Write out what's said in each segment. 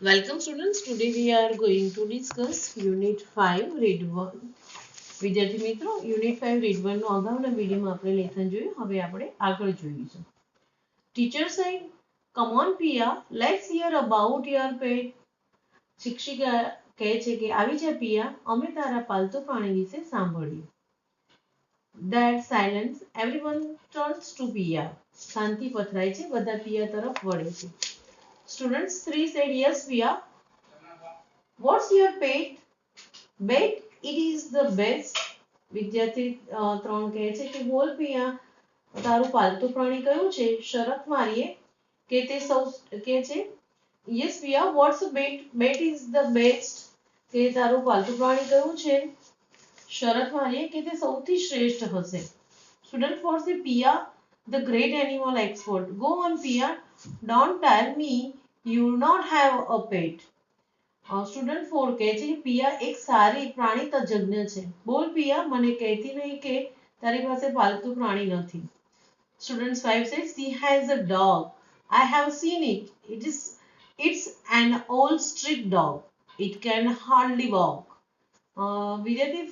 Welcome students. Today we are going to discuss Unit 5 Read 1. વિદ્યાર્થી મિત્રો unit 5 read 1 નો અગાઉના વિડિયોમાં આપણે લેસન જોયું. હવે આપણે આગળ જોઈશું. Teacher said, "Come on Pia, let's hear about your pet." શિક્ષિકા કહે છે કે આવી જા પિયા, અમે તારા પાલતુ પ્રાણી વિશે સાંભળ્યું. That silence, everyone turns to Pia. શાંતિ પથરાય છે, બધા પિયા તરફ વળે છે. Students 3 said, "Yes, Pia. What's your pet?" Bet it is the best. વિદ્યાર્થી 3 કહે છે કે બોલ પિયા, તારું પાલતુ પ્રાણી કયું છે? શરત મારીએ કે તે સૌ કે છે Yes, Pia. What's a bet? Bet is the best. કે તારું પાલતુ પ્રાણી કયું છે? શરત મારીએ કે તે સૌથી શ્રેષ્ઠ હશે. Student 4 say, Pia, the great animal expert. Go on, Pia. Don't tell me you not have a pet. Student 4 કહે છે કે પિયા એક સારી પ્રાણી તજજ્ઞ છે. બોલ પિયા, મને કહેતી નહીં કે તારી પાસે પાલતુ પ્રાણી નથી. Student 5 says, she has a dog. I have seen it. It's an old street dog. It can hardly walk. વિદ્યાર્થી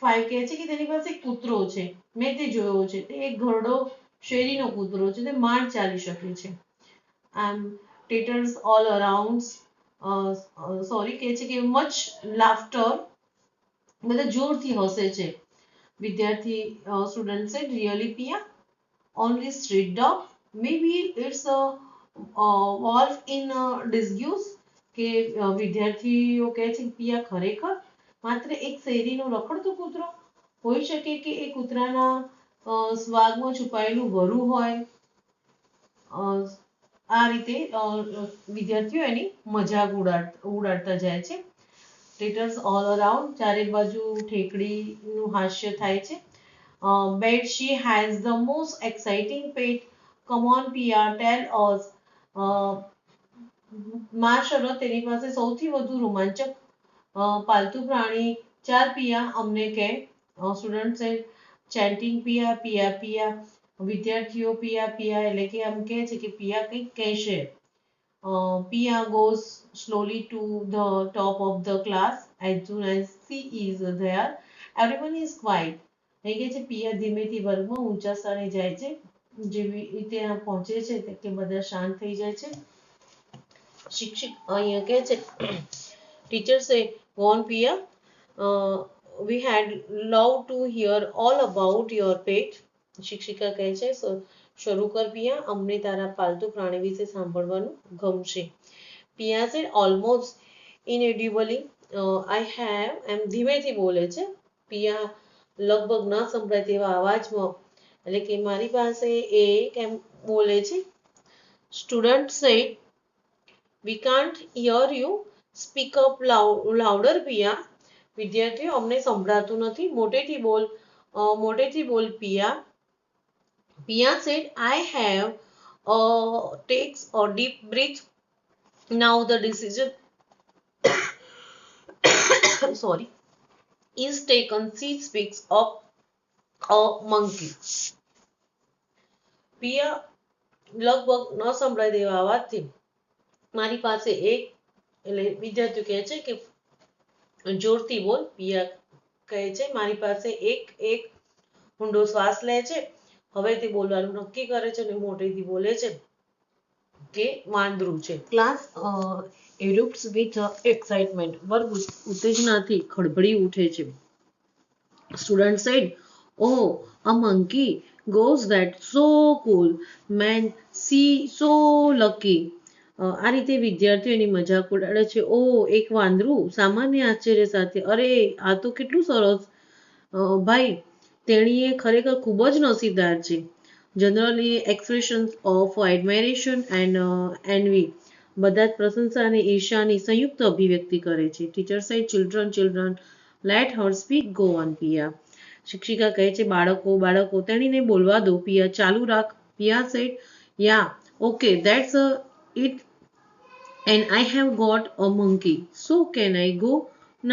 5 કહે છે કે તેની પાસે એક કૂતરો છે. મેં તે જોયો છે. તે એક ઘરડો શેરીનો કૂતરો છે. તે માંડ ચાલી શકે છે. Taters all around. સોરી કહે છે કે મચ લાફ્ટર, બધા જોરથી હસે છે. વિદ્યાર્થી સ્ટુડન્ટ છે really Piya, only street dog, may be it's wolf in disguise. કે વિદ્યાર્થીઓ કહે છે કે પિયા ખરેખર માત્ર એક શેરીનો રખડતો કૂતરો હોઈ શકે કે એ કૂતરાના સ્વાગમાં છુપાયેલું વરુ હોય. આ રીતે વિદ્યાર્થીઓ એની મજાક ઉડાડતા જાય છે. ટેટર્સ ઓલ અરાઉન્ડ, ચારે બાજુ ઠેકડીનું હાસ્ય થાય છે. Bet she has the most exciting pet. Come on Pia, tell us. માં શરત, તેની પાસે સૌથી વધુ રોમાંચક પાલતુ પ્રાણી. ચાલ પિયા, અમને કે. સ્ટુડન્ટ છે ચેન્ટિંગ પિયા પિયા પિયા. વિદ્યાર્થીઓ પિયા પિયા એટલે કે આમ કહે છે કે પિયા કંઈક કહેશે. Pia goes slowly to the top of the class. As soon as she is there, everyone is quiet. એ કહે છે પિયા ધીમેથી વર્ગમાં ઊંચા સ્થાને જાય છે. જેવી રીતે પહોંચે છે કે બધા શાંત થઈ જાય છે. શિક્ષક અહીંયા કહે છે ટીચર સે go on Pia, we had love to hear all about your pet. શિક્ષિકા કહે છે શરૂ કર પિયા, અમને તારા પાલતુ પ્રાણી વિશે સાંભળવાનું ગમશે. પિયા said almost inaudibly, I have, એમ ધીમેથી બોલે છે. પિયા લગભગ ન સંભળાય તેવા અવાજમાં, એટલે કે મારી પાસે એક એમ બોલે છે. Student said, we can't hear you. Speak up louder Pia. વિદ્યાર્થીઓ અમને સંભળાતું નથી, મોટેથી બોલ પિયા. Pia said, I have takes a deep breath. Now the decision sorry is taken. She speaks of a monkey. પિયા લગભગ ન સંભળાય તેવા અવાજથી મારી પાસે એક, એટલે વિદ્યાર્થીઓ કહે છે કે જોરથી બોલ. પિયા કહે છે મારી પાસે એક ઊંડો શ્વાસ લે છે. હવે તે બોલવાનું નક્કી કરે છે અને મોટેથી બોલે છે કે વાંદરું છે. Class erupts with excitement. વર્ગ ઉત્તેજનાથી ખળભળી ઉઠે છે. Student said, oh, a monkey goes that, so cool, man, see, so lucky. આ રીતે વિદ્યાર્થીઓ એની મજાક ઉડાડે છે. ઓ, એક વાંદરું, સામાન્ય આશ્ચર્ય સાથે, અરે આ તો કેટલું સરસ ભાઈ, તેણીએ ખરેખર ખૂબ જ નસીબદાર છે. Generally expressions of admiration and envy, બધા જ પ્રશંસા અને ઈર્ષાની સંયુક્ત અભિવ્યક્તિ કરે છે. Teacher said children let her speak, go on Piya. શિક્ષિકા કહે છે બાળકો તેણીને બોલવા દો. પિયા ચાલુ રાખ. પિયા said, yeah, okay, that's it, and I have got a monkey, so can I go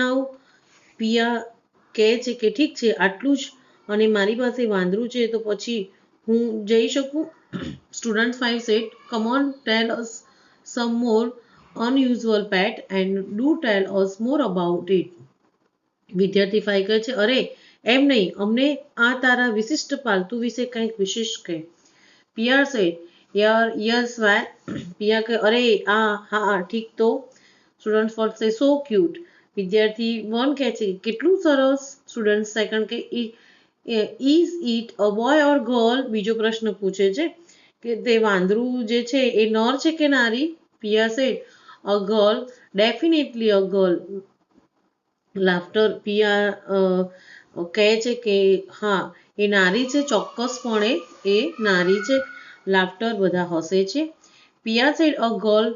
now? પિયા કહે છે કે ઠીક છે, આટલું જ, અને મારી પાસે વાંદરું છે, તો પછી હું જઈ શકું? Student 5 said, come on, tell us some more. unusual pet and do tell us more about it. વિદ્યાર્થી 5 કહે છે, અરે એમ નહીં, અમને આ તારા વિશિષ્ટ પાલતુ વિશે કંઈક વિશેષ કહે. પિયા said, yes, why? પિયા કહે, અરે હા ઠીક તો. Student first say, so cute. વિદ્યાર્થી 1 કહે છે, કેટલું સરસ. સ્ટુડન્ટ સેકન્ડ કહે, is it a boy or girl? બીજો પ્રશ્ન પૂછે છે કે તે વાંદરું જે છે એ નર છે કે નારી. Piya said, a girl, definitely a girl. Laughter. Piya કહે છે કે હા એ નારી છે, ચોક્કસપણે એ નારી છે. લાફ્ટર, બધા હસે છે. પિયા said, a girl,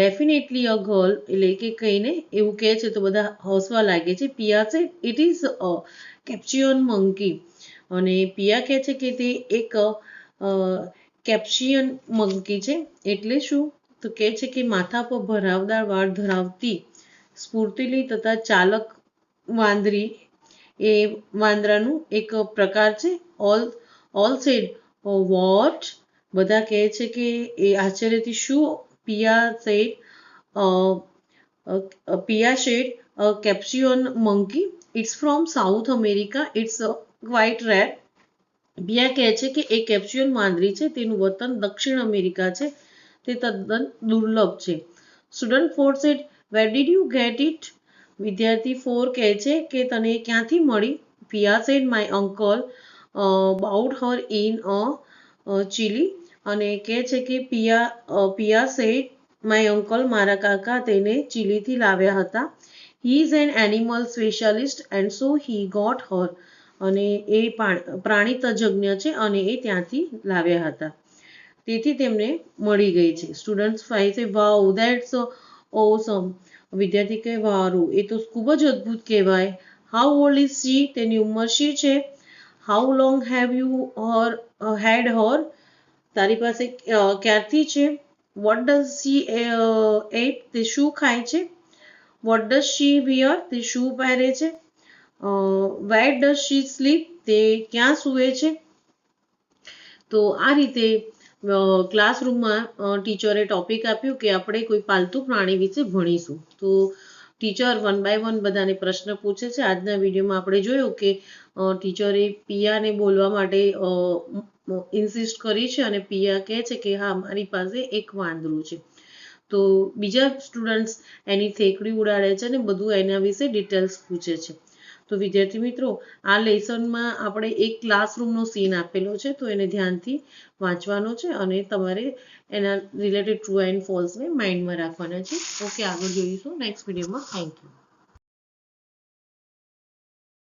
definitely a girl, એટલે કે કહીને એવું કહે છે તો બધા હસવા લાગે છે. પિયા said, it is a capsion monkey. અને પિયા કહે છે કે તે એક કેપ્શિયન મંકી છે. એટલે શું? તો કહે છે કે માથા પર ભરાવદાર વાળ ધરાવતી સ્ફૂર્તિલી તથા ચાલક વાંદરી એ વાંદરાનું એક પ્રકાર છે. All said, what? બધા કહે છે કે એ આશ્ચર્યથી શું? પિયા said, a capsion monkey, it's from South America, it's quite rare. પિયા કહે છે કે એ કેપ્સ્યુઅન વાંદરી છે, તેનું વતન દક્ષિણ અમેરિકા છે, તે તદ્દન દુર્લભ છે. Student 4 said, where did you get it? વિદ્યાર્થી 4 કહે છે કે તને ક્યાંથી મળી. પિયા said, my uncle bought her in Chile. અને કહે છે કે પિયા said, my uncle, મારા કાકા તેને ચીલીથી લાવ્યા હતા. he is an animal specialist and so he got her. અને એ પ્રાણી તજજ્ઞ છે અને એ ત્યાંથી લાવ્યા હતા, તેથી તેમને મળી ગઈ છે. Student 5 say, wow, that's awesome. વિદ્યાર્થી કહે, વારું, એ તો ખૂબ જ અદ્ભુત કહેવાય. how old is she? તેની ઉંમર શી છે? how long have you had her? તારી પાસે ક્યારથી છે? what does she eat? તે શું ખાય છે? what does she wear? તે શું પહેરે છે? where does she sleep? તે ક્યાં સૂવે છે? તો આ રીતે ક્લાસરૂમમાં ટીચરે ટોપિક આપ્યું કે આપણે કોઈ પાલતુ પ્રાણી વિશે ભણીશું. તો ટીચર 1 by 1 બધાને પ્રશ્ન પૂછે છે. આજના વિડીયોમાં આપણે જોયું કે ટીચરે પિયાને બોલવા માટે ઇન્સિસ્ટ કરી છે અને પિયા કહે છે કે હા, મારી પાસે એક વાંદરું છે. તો બીજા સ્ટુડન્ટ્સ એની થેકડી ઉડાડે છે અને બધું એના વિશે ડિટેલ્સ પૂછે છે. તો વિદ્યાર્થી મિત્રો, આ લેસનમાં આપણે એક ક્લાસરૂમનો સીન આપેલો છે, તો એને ધ્યાનથી વાંચવાનો છે અને તમારે એના રિલેટેડ ટ્રુ એન્ડ ફોલ્સને માઇન્ડમાં રાખવાના છે. ઓકે, આગળ જોઈશું નેક્સ્ટ વિડીયોમાં. Thank you.